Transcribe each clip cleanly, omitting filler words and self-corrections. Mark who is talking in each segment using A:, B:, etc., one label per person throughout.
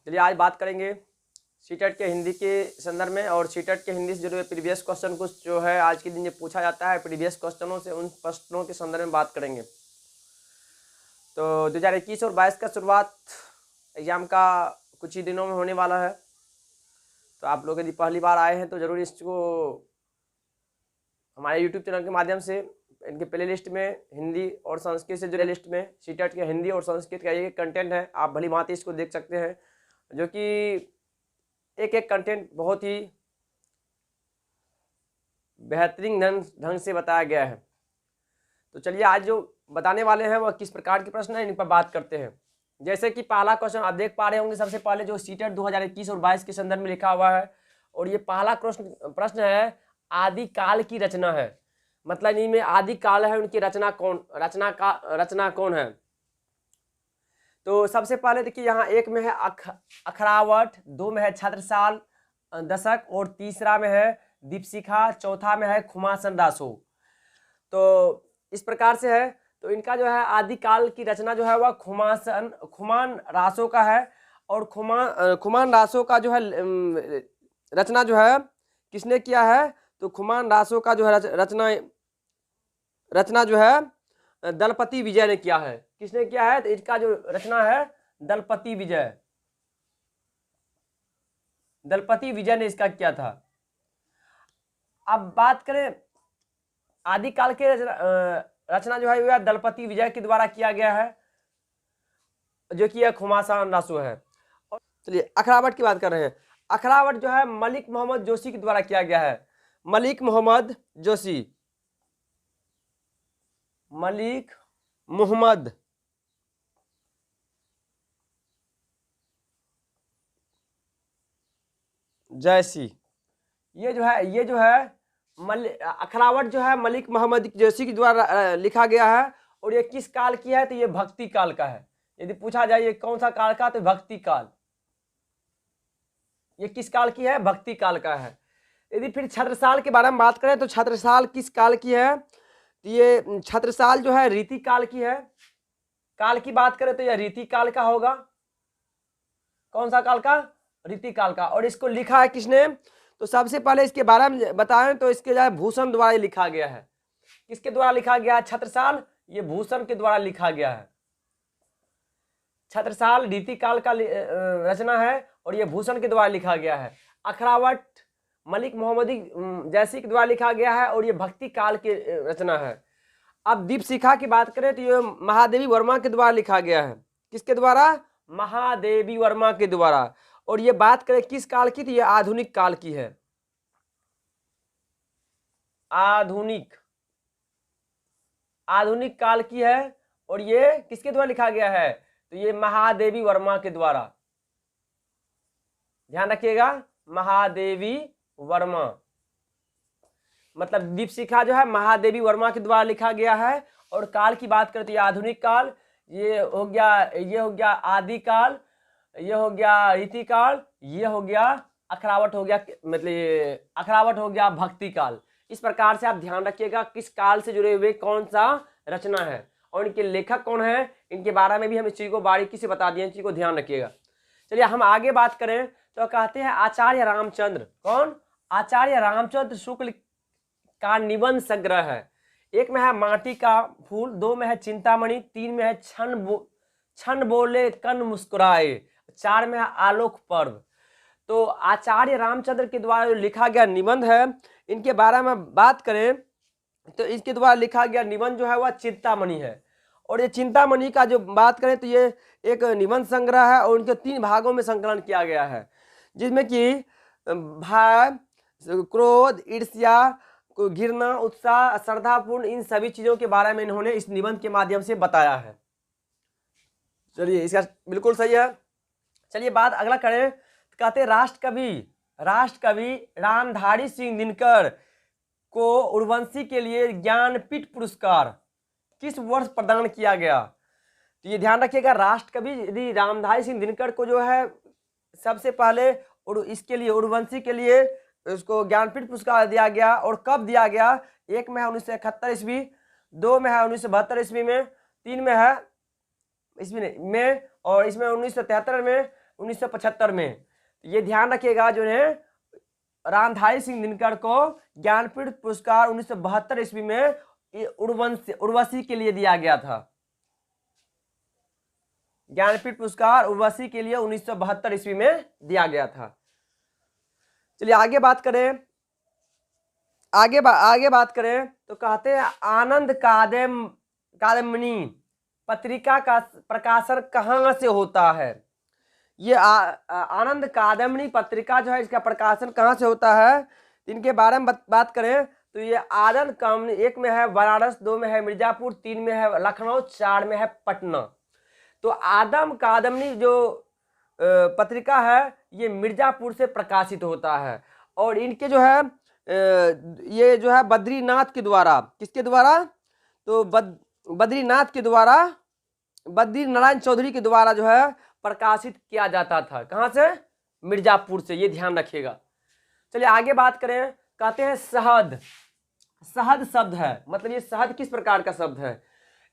A: चलिए आज बात करेंगे सीटेट के हिंदी के संदर्भ में। और सीटेट के हिंदी से जुड़े प्रीवियस क्वेश्चन कुछ जो है आज के दिन जो पूछा जाता है प्रीवियस क्वेश्चनों से, उन प्रश्नों के संदर्भ में बात करेंगे। तो 2021 और 22 का शुरुआत एग्जाम का कुछ ही दिनों में होने वाला है। तो आप लोग यदि पहली बार आए हैं तो ज़रूर इसको हमारे यूट्यूब चैनल के माध्यम से इनके प्ले लिस्ट में हिंदी और संस्कृत से जुड़े लिस्ट में सीटेट के हिंदी और संस्कृत का ये कंटेंट है, आप भली भांति इसको देख सकते हैं, जो कि एक एक कंटेंट बहुत ही बेहतरीन ढंग से बताया गया है। तो चलिए आज जो बताने वाले हैं वह किस प्रकार के प्रश्न हैं इन पर बात करते हैं। जैसे कि पहला क्वेश्चन आप देख पा रहे होंगे, सबसे पहले जो सीटेट 2021 और 22 के संदर्भ में लिखा हुआ है, और ये पहला प्रश्न है आदिकाल की रचना है। मतलब इनमें आदिकाल है, उनकी रचना कौन है। तो सबसे पहले देखिए यहाँ एक में है अखरावट, दो में है छत्रसाल दशक, और तीसरा में है दीपशिखा, चौथा में है खुमासन रासो। तो इस प्रकार से है। तो इनका जो है आदिकाल की रचना जो है वह खुमान रासो का है। और खुमान रासो का जो है रचना जो है किसने किया है, तो खुमान रासो का जो है रचना जो है दलपति विजय ने किया है। किसने किया है, तो इसका जो रचना है दलपति विजय ने इसका किया था। अब बात करें आदिकाल के रचना जो है वह दलपति विजय के द्वारा किया गया है, जो कि यह खुमासान रासो है। चलिए अखरावट की बात कर रहे हैं। अखरावट जो है मलिक मोहम्मद जोशी के द्वारा किया गया है। मलिक मोहम्मद जैसी, ये जो है अखरावट जो है मलिक मोहम्मद जोशी के द्वारा लिखा गया है। और ये किस काल की है, तो ये भक्ति काल का है। यदि पूछा जाए ये कौन सा काल का, तो भक्ति काल। ये किस काल की है, भक्ति काल का है। यदि फिर छत्रसाल के बारे में बात करें तो छत्रसाल किस काल की है, तो ये छत्रसाल जो है रीति काल की है। काल की बात करें तो यह रीति काल का होगा। कौन सा काल का, रीति काल का। और इसको लिखा है किसने, तो सबसे पहले इसके बारे में बताएं तो इसके जो है भूषण द्वारा लिखा गया है। किसके द्वारा लिखा गया है, छत्रसाल, ये भूषण के द्वारा लिखा गया है। छत्रसाल रीति काल का रचना है और ये भूषण के द्वारा लिखा गया है। अखरावट मलिक मोहम्मद जैसी के द्वारा लिखा गया है और ये भक्ति काल की रचना है। अब दीपशिखा की बात करें तो ये महादेवी वर्मा के द्वारा लिखा गया है। किसके द्वारा, महादेवी वर्मा के द्वारा। और ये बात करें किस काल की, तो ये आधुनिक काल की है। आधुनिक काल की है। और ये किसके द्वारा लिखा गया है, तो ये महादेवी वर्मा के द्वारा। ध्यान रखिएगा, महादेवी वर्मा। मतलब दीपशिखा जो है महादेवी वर्मा के द्वारा लिखा गया है। और काल की बात करें तो ये आधुनिक काल, ये हो गया आदि काल, ये हो गया रीति काल, ये हो गया अखरावट हो गया, मतलब अखरावट हो गया भक्ति काल। इस प्रकार से आप ध्यान रखिएगा किस काल से जुड़े हुए कौन सा रचना है और इनके लेखक कौन है, इनके बारे में भी हम इस चीज को बारीकी से बता दिए, इस चीज को ध्यान रखिएगा। चलिए हम आगे बात करें तो कहते हैं आचार्य रामचंद्र। कौन, आचार्य रामचंद्र शुक्ल का निबंध संग्रह है। एक में है माटी का फूल, दो में है चिंतामणि, तीन में है क्षण बोले कन मुस्कुराए, चार में है आलोक पर्व। तो आचार्य रामचंद्र के द्वारा लिखा गया निबंध है, इनके बारे में बात करें तो इसके द्वारा लिखा गया निबंध जो है वह चिंतामणि है। और ये चिंतामणि का जो बात करें तो ये एक निबंध संग्रह है और उनके 3 भागों में संकलन किया गया है, जिसमें कि भय, क्रोध, ईर्ष्या, घृणा, उत्साह, श्रद्धापूर्ण, इन सभी चीजों के बारे में इन्होंने इस निबंध के माध्यम से बताया है। चलिए इसका बिल्कुल सही है। चलिए बात अगला करें, कहते राष्ट्रकवि रामधारी सिंह दिनकर को उर्वशी के लिए ज्ञानपीठ पुरस्कार किस वर्ष प्रदान किया गया। तो ये ध्यान रखिएगा, राष्ट्रकवि रामधारी सिंह दिनकर को जो है सबसे पहले इसके लिए उर्वशी के लिए उसको ज्ञानपीठ पुरस्कार दिया गया। और कब दिया गया, एक में है 1971 ईस्वी, दो में है 1972 ईस्वी में, तीन में है इसमें और इसमें 1973 में, 1975 में। ये ध्यान रखिएगा जो है रामधारी सिंह दिनकर को ज्ञानपीठ पुरस्कार 1972 ईस्वी में उर्वशी के लिए दिया गया था। ज्ञानपीठ पुरस्कार उर्वशी के लिए 1972 ईस्वी में दिया गया था। चलिए आगे बात करें, आगे बात करें तो कहते हैं आनंद कादम्बिनी पत्रिका का प्रकाशन कहाँ से होता है। ये आनंद कादम्बिनी पत्रिका जो है इसका प्रकाशन कहाँ से होता है, इनके बारे में बात करें तो ये आनंद कादम्बिनी 1 में है बनारस, 2 में है मिर्जापुर, 3 में है लखनऊ, 4 में है पटना। तो आदम कादम्बिनी जो पत्रिका है ये मिर्जापुर से प्रकाशित होता है और इनके जो है ये जो है बद्रीनाथ के द्वारा, किसके द्वारा, तो बद्रीनाथ के द्वारा, बद्री नारायण चौधरी के द्वारा जो है प्रकाशित किया जाता था। कहाँ से, मिर्जापुर से, ये ध्यान रखिएगा। चलिए आगे बात करें, कहते हैं शहद। शहद शब्द है, मतलब ये शहद किस प्रकार का शब्द है।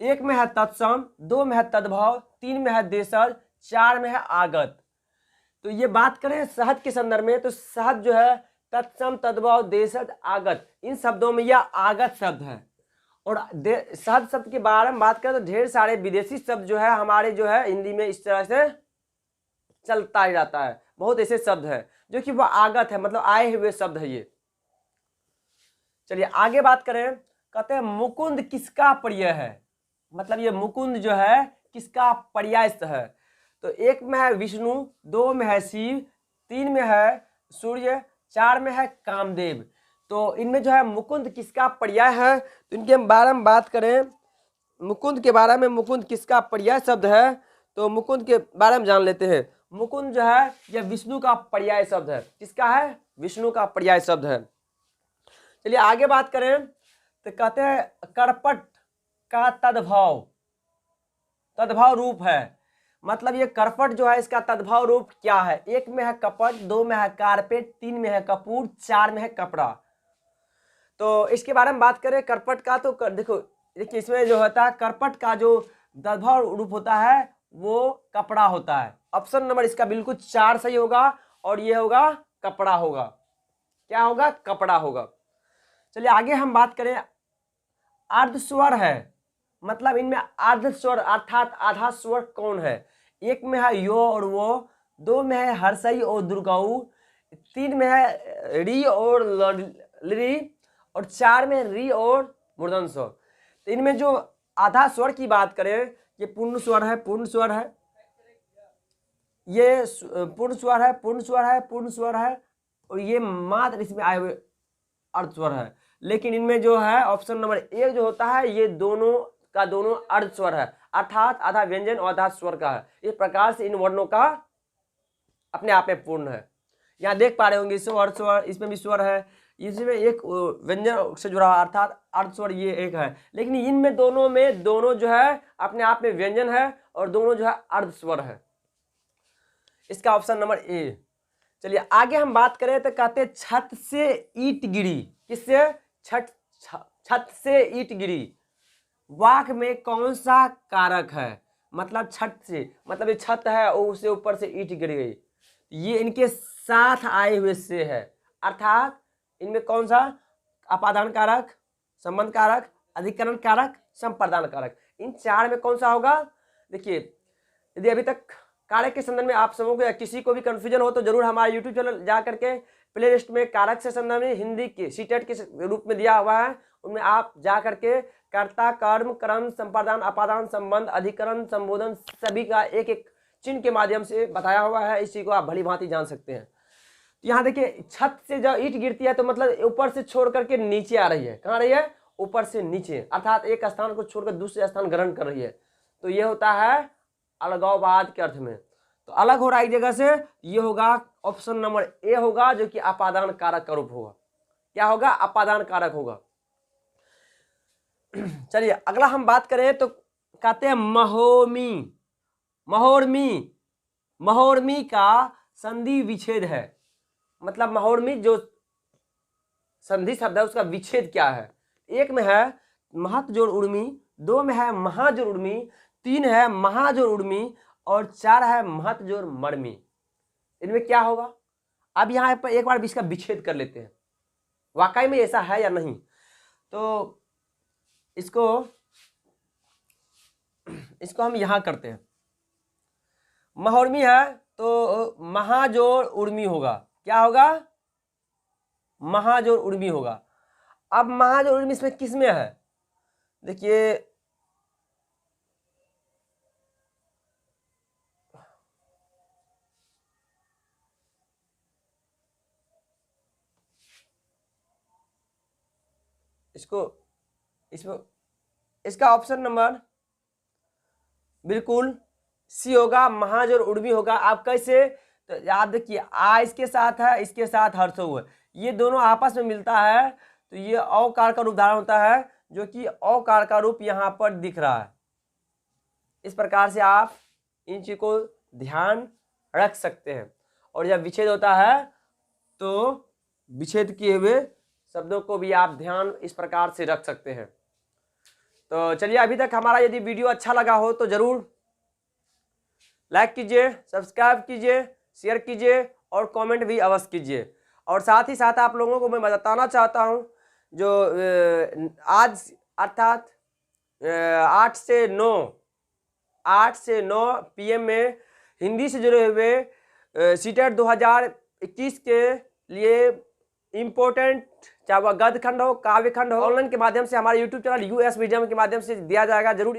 A: 1 में है तत्सम, 2 में है तद्भव, 3 में है देशज, 4 में है आगत। तो ये बात करें शहद के संदर्भ में तो शहद जो है तत्सम, तद्भव, देशज, आगत, इन शब्दों में यह आगत शब्द है। और शहद शब्द के बारे में बात करें तो ढेर सारे विदेशी शब्द जो है हमारे जो है हिंदी में इस तरह से चलता ही जाता है। बहुत ऐसे शब्द है जो कि वह आगत है, मतलब आए हुए शब्द है ये। चलिए आगे बात करें, कहते हैं मुकुंद किसका पर्याय है, मतलब ये मुकुंद जो है किसका पर्याय है। तो 1 में है विष्णु, 2 में है शिव, 3 में है सूर्य, 4 में है कामदेव। तो इनमें जो है मुकुंद किसका पर्याय है, तो इनके बारे में बात करें, मुकुंद के बारे में, मुकुंद किसका पर्याय शब्द है, तो मुकुंद के बारे में जान लेते हैं। मुकुंद जो है यह विष्णु का पर्याय शब्द है। किसका है, विष्णु का पर्याय शब्द है। चलिए आगे बात करें तो कहते हैं करपट का तद्भव रूप है, मतलब ये करपट जो है इसका तद्भव रूप क्या है। 1 में है कपट, 2 में है कारपेट, 3 में है कपूर, 4 में है कपड़ा। तो इसके बारे में बात करें करपट का, तो देखिए इसमें जो होता है करपट का जो तद्भव रूप होता है वो कपड़ा होता है। ऑप्शन नंबर इसका बिल्कुल 4 सही होगा और ये होगा कपड़ा होगा। क्या होगा, कपड़ा होगा। चलिए आगे हम बात करें, अर्धस्वर है, मतलब इनमें अर्धस्वर अर्थात आधा स्वर कौन है। 1 में है यो और वो, 2 में है हर्षई और दुर्गाऊ, 3 में है री और लरी और 4 में री और मूर्धन स्वर। तो इनमें जो आधा स्वर की बात करें ये पूर्ण स्वर है, पूर्ण स्वर है, ये पूर्ण स्वर है, पूर्ण स्वर है, पूर्ण स्वर है और ये मात्र इसमें आए हुए अर्ध स्वर है। लेकिन इनमें जो है ऑप्शन नंबर 1 जो होता है ये दोनों का दोनों अर्ध स्वर है, अर्थात आधा व्यंजन और आधा स्वर का है। इस प्रकार से इन वर्णों का अपने आप में पूर्ण है। यहाँ देख पा रहे होंगे स्वर स्वर, इसमें भी स्वर है, इसमें एक व्यंजन से जुड़ा अर्थात अर्ध स्वर ये एक है, लेकिन इनमें दोनों में दोनों जो है अपने आप में व्यंजन है और दोनों जो है अर्ध स्वर है। इसका ऑप्शन नंबर ए। चलिए आगे हम बात करें तो कहते हैं छत से ईंट गिरी। किससे, छत से ईंट गिरी। वाक में कौन सा कारक है, मतलब छत से, मतलब ये छत है और उससे ऊपर से ईंट गिर गई, ये इनके साथ आए हुए से है, अर्थात इनमें कौन सा अपादान कारक, संबंध कारक, अधिकरण कारक, संप्रदान कारक, इन 4 में कौन सा होगा। देखिए यदि अभी तक कारक के संदर्भ में आप सबों को किसी को भी कंफ्यूजन हो तो जरूर हमारे यूट्यूब चैनल जा करके प्ले लिस्ट में कारक से संदर्भ में हिंदी के सीटेट के रूप में दिया हुआ है, उनमें आप जा करके कर्ता, कर्म, क्रम, संप्रदान, अपादान, संबंध, अधिकरण, संबोधन सभी का एक एक चिन्ह के माध्यम से बताया हुआ है। इसी को आप भली भांति जान सकते हैं। तो यहाँ देखिए छत से जब ईंट गिरती है तो मतलब ऊपर से छोड़ करके नीचे आ रही है। कहाँ रही है, ऊपर से नीचे, अर्थात एक स्थान को छोड़कर दूसरे स्थान ग्रहण कर रही है। तो ये होता है अलगाववाद के अर्थ में, तो अलग हो रहा है एक जगह से, ये होगा ऑप्शन नंबर ए होगा जो कि अपादान कारक का रूप होगा। क्या होगा, अपादान कारक होगा। चलिए अगला हम बात करें तो कहते हैं महोमी। महोर्मी, महोर्मी का संधि विच्छेद है, मतलब महोर्मी जो संधि शब्द है उसका विच्छेद क्या है। 1 में है महत जोड़ उर्मी, 2 में है महाजोड़ उर्मी, 3 है महाजोड़ उर्मी और 4 है महत जोड़ मर्मी। इनमें क्या होगा। अब यहाँ पर एक बार इसका विच्छेद कर लेते हैं, वाकई में ऐसा है या नहीं। तो इसको हम यहाँ करते हैं। महौर्मी है तो महाजोड़ उर्मी होगा। क्या होगा? महाजोड़ उर्मी होगा। अब महाजोड़ उर्मी इसमें किस में है? देखिए इसमें इसका ऑप्शन नंबर बिल्कुल सी होगा, महाजोड़ उर्मी होगा। आप कैसे? तो याद देखिए, आ इसके साथ है, इसके साथ हर्षो है, ये दोनों आपस में मिलता है तो ये औकार का रूप धारण होता है, जो कि औकार का रूप यहाँ पर दिख रहा है। इस प्रकार से आप इन चीज को ध्यान रख सकते हैं। और जब विच्छेद होता है तो विच्छेद किए हुए शब्दों को भी आप ध्यान इस प्रकार से रख सकते हैं। तो चलिए, अभी तक हमारा यदि वीडियो अच्छा लगा हो तो जरूर लाइक कीजिए, सब्सक्राइब कीजिए, शेयर कीजिए और कमेंट भी अवश्य कीजिए। और साथ ही साथ आप लोगों को मैं बताना चाहता हूं, जो आज अर्थात 8 से 9 PM में हिंदी से जुड़े हुए सीटेट 2021 के लिए इम्पोर्टेंट, चाहे वह गद्य खंड हो, काव्य खंड हो, ऑनलाइन के माध्यम से हमारे यूट्यूब चैनल US मीडियम के माध्यम से दिया जाएगा। जरूर